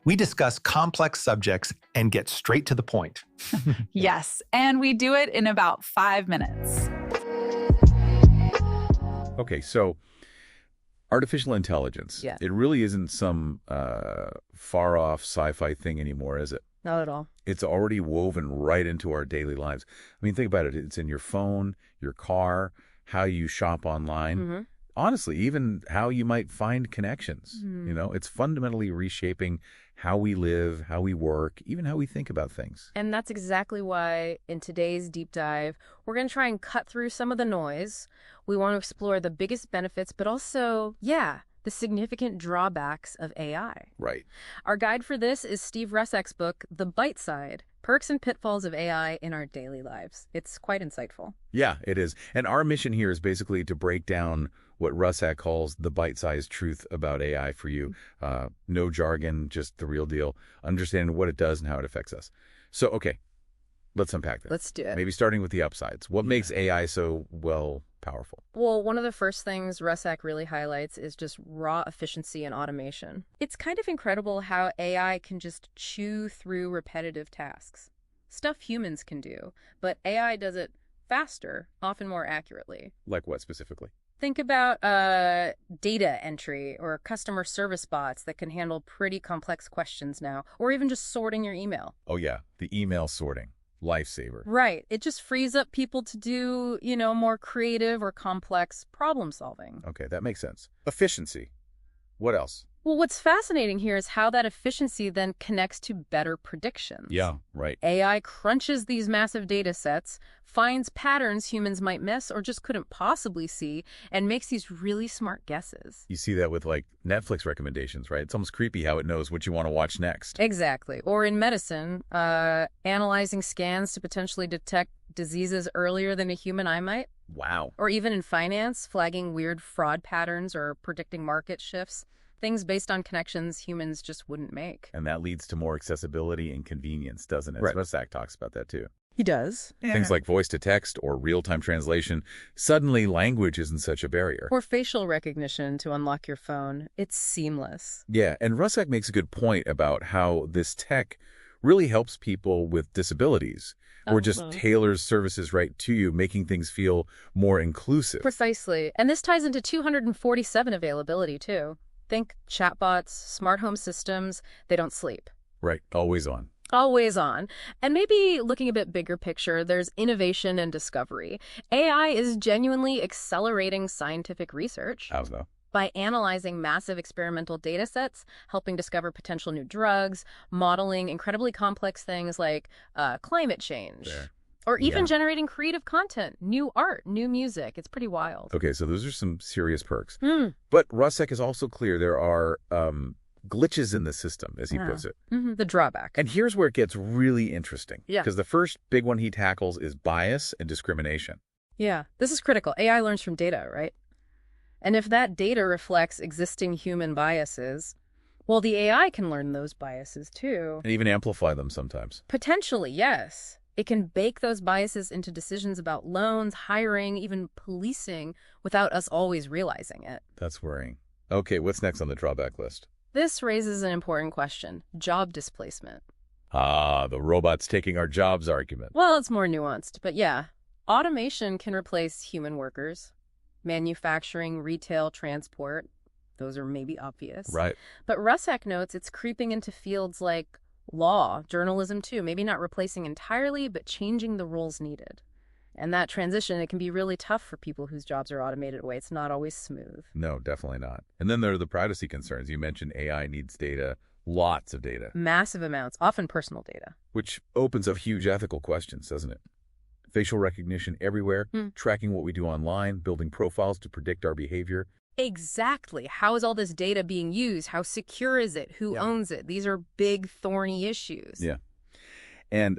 We discuss complex subjects and get straight to the point. Yes, and we do it in about 5 minutes. Okay, so artificial intelligence. Yeah. It really isn't some far-off sci-fi thing anymore, is it? Not at all. It's already woven right into our daily lives. I mean, think about it. It's in your phone, your car, how you shop online. Mm-hmm. Honestly, even how you might find connections. It's fundamentally reshaping how we live, how we work, even how we think about things. And that's exactly why in today's deep dive, we're going to try and cut through some of the noise. We want to explore the biggest benefits, but also, the significant drawbacks of AI. Right. Our guide for this is Steve Ressek's book, The Byte Side, Perks and Pitfalls of AI in Our Daily Lives. It's quite insightful. Yeah, it is. And our mission here is basically to break down what Ressak calls the bite-sized truth about AI for you. No jargon, just the real deal. Understanding what it does and how it affects us. So, okay, let's unpack that. Let's do it. Maybe starting with the upsides. What makes AI so, powerful? Well, one of the first things Ressak really highlights is just raw efficiency and automation. It's kind of incredible how AI can just chew through repetitive tasks. Stuff humans can do, but AI does it faster, often more accurately. Like what specifically? Think about data entry or customer service bots that can handle pretty complex questions now, or even just sorting your email. Oh, yeah, the email sorting. Lifesaver. Right. It just frees up people to do, more creative or complex problem solving. Okay, that makes sense. Efficiency. What else? Well, what's fascinating here is how that efficiency then connects to better predictions. Yeah, right. AI crunches these massive data sets, finds patterns humans might miss or just couldn't possibly see, and makes these really smart guesses. You see that with, like, Netflix recommendations, right? It's almost creepy how it knows what you want to watch next. Exactly. Or in medicine, analyzing scans to potentially detect diseases earlier than a human eye might. Wow. Or even in finance, flagging weird fraud patterns or predicting market shifts. Things based on connections humans just wouldn't make. And that leads to more accessibility and convenience, doesn't it? Right. Ressak talks about that, too. He does. Things like voice-to-text or real-time translation. Suddenly, language isn't such a barrier. Or facial recognition to unlock your phone. It's seamless. Yeah, and Ressak makes a good point about how this tech really helps people with disabilities or just tailors services right to you, making things feel more inclusive. Precisely. And this ties into 247 availability, too. Think chatbots, smart home systems, they don't sleep. Right, always on. Always on. And maybe looking a bit bigger picture, there's innovation and discovery. AI is genuinely accelerating scientific research. How's that? By analyzing massive experimental data sets, helping discover potential new drugs, modeling incredibly complex things like climate change. There. Or even Yeah. generating creative content, new art, new music. It's pretty wild. Okay, so those are some serious perks. But Ressak is also clear there are glitches in the system, as he puts it. The drawback. And here's where it gets really interesting. Yeah. Because the first big one he tackles is bias and discrimination. Yeah, this is critical. AI learns from data, right? And if that data reflects existing human biases, well, the AI can learn those biases too. And even amplify them sometimes. Potentially, yes. It can bake those biases into decisions about loans, hiring, even policing without us always realizing it. That's worrying. Okay, what's next on the drawback list? This raises an important question: job displacement. Ah, the robots taking our jobs argument. Well, it's more nuanced, but yeah. Automation can replace human workers. Manufacturing, retail, transport. Those are maybe obvious. Right. But Ressak notes it's creeping into fields like law, journalism too, maybe not replacing entirely, but changing the roles needed. And that transition, it can be really tough for people whose jobs are automated away. It's not always smooth. No, definitely not. And then there are the privacy concerns. You mentioned AI needs data, lots of data. Massive amounts, often personal data. Which opens up huge ethical questions, doesn't it? Facial recognition everywhere, tracking what we do online, building profiles to predict our behavior. Exactly. How is all this data being used? How secure is it? Who owns it? These are big, thorny issues. Yeah. And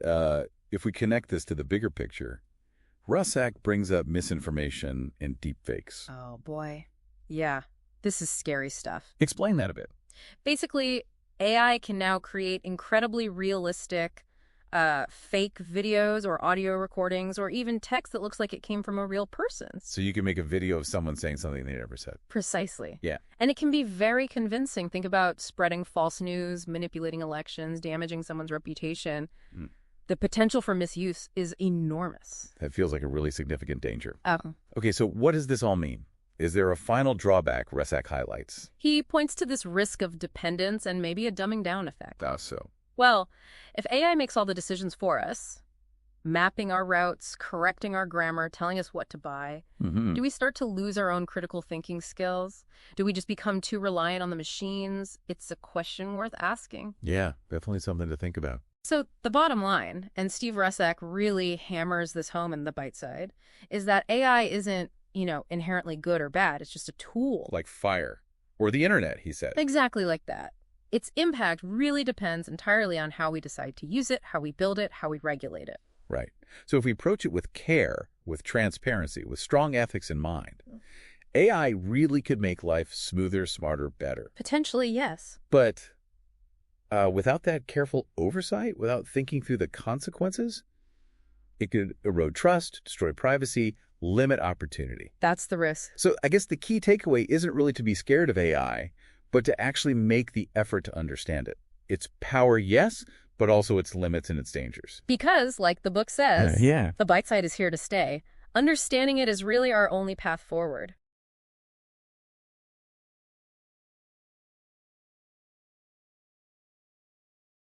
if we connect this to the bigger picture, Ressak brings up misinformation and deepfakes. Oh, boy. Yeah, this is scary stuff. Explain that a bit. Basically, AI can now create incredibly realistic, fake videos or audio recordings or even text that looks like it came from a real person. So you can make a video of someone saying something they never said. Precisely. Yeah. And it can be very convincing. Think about spreading false news, manipulating elections, damaging someone's reputation. The potential for misuse is enormous. That feels like a really significant danger. Oh. Okay, so what does this all mean? Is there a final drawback Resak highlights? He points to this risk of dependence and maybe a dumbing down effect. How so? Well, if AI makes all the decisions for us, mapping our routes, correcting our grammar, telling us what to buy, do we start to lose our own critical thinking skills? Do we just become too reliant on the machines? It's a question worth asking. Yeah, definitely something to think about. So the bottom line, and Steve Resak really hammers this home in the Byte side, is that AI isn't, inherently good or bad. It's just a tool. Like fire. Or the internet, he said. Exactly like that. Its impact really depends entirely on how we decide to use it, how we build it, how we regulate it. Right. So if we approach it with care, with transparency, with strong ethics in mind, AI really could make life smoother, smarter, better. Potentially, yes. But without that careful oversight, without thinking through the consequences, it could erode trust, destroy privacy, limit opportunity. That's the risk. So I guess the key takeaway isn't really to be scared of AI, but to actually make the effort to understand it. Its power, yes, but also its limits and its dangers. Because, like the book says, Yeah. the Byte side is here to stay. Understanding it is really our only path forward.